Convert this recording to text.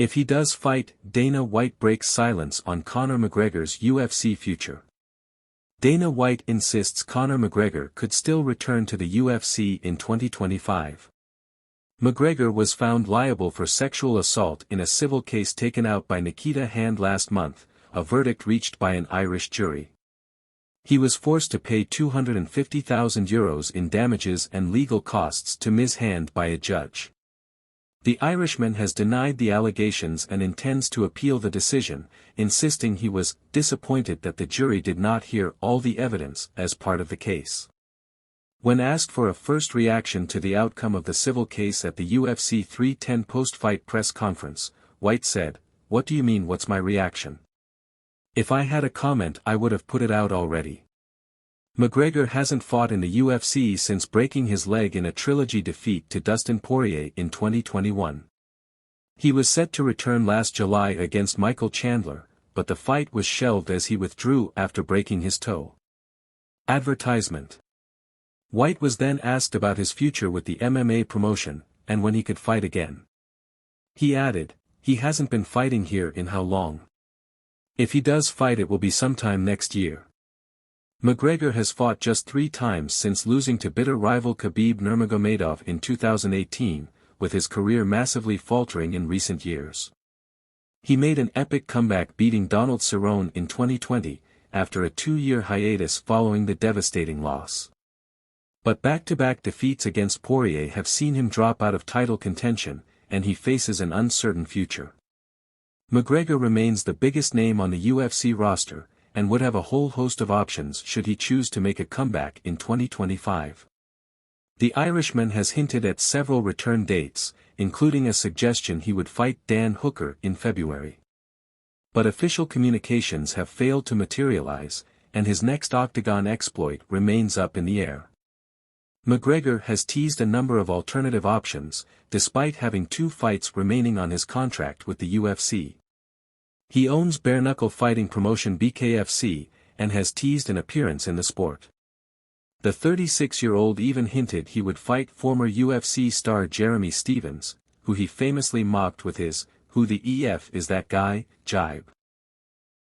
If he does fight, Dana White breaks silence on Conor McGregor's UFC future. Dana White insists Conor McGregor could still return to the UFC in 2025. McGregor was found liable for sexual assault in a civil case taken out by Nikita Hand last month, a verdict reached by an Irish jury. He was forced to pay €250,000 in damages and legal costs to Ms. Hand by a judge. The Irishman has denied the allegations and intends to appeal the decision, insisting he was disappointed that the jury did not hear all the evidence as part of the case. When asked for a first reaction to the outcome of the civil case at the UFC 310 post-fight press conference, White said, "What do you mean what's my reaction? If I had a comment I would have put it out already. McGregor hasn't fought in the UFC since breaking his leg in a trilogy defeat to Dustin Poirier in 2021. He was set to return last July against Michael Chandler, but the fight was shelved as he withdrew after breaking his toe." Advertisement. White was then asked about his future with the MMA promotion, and when he could fight again. He added, "He hasn't been fighting here in how long? If he does fight it will be sometime next year." McGregor has fought just 3 times since losing to bitter rival Khabib Nurmagomedov in 2018, with his career massively faltering in recent years. He made an epic comeback beating Donald Cerrone in 2020, after a 2-year hiatus following the devastating loss. But back-to-back defeats against Poirier have seen him drop out of title contention, and he faces an uncertain future. McGregor remains the biggest name on the UFC roster, and would have a whole host of options should he choose to make a comeback in 2025. The Irishman has hinted at several return dates, including a suggestion he would fight Dan Hooker in February. But official communications have failed to materialize, and his next octagon exploit remains up in the air. McGregor has teased a number of alternative options, despite having 2 fights remaining on his contract with the UFC. He owns bare-knuckle fighting promotion BKFC, and has teased an appearance in the sport. The 36-year-old even hinted he would fight former UFC star Jeremy Stephens, who he famously mocked with his "Who the EF is that guy?" jibe.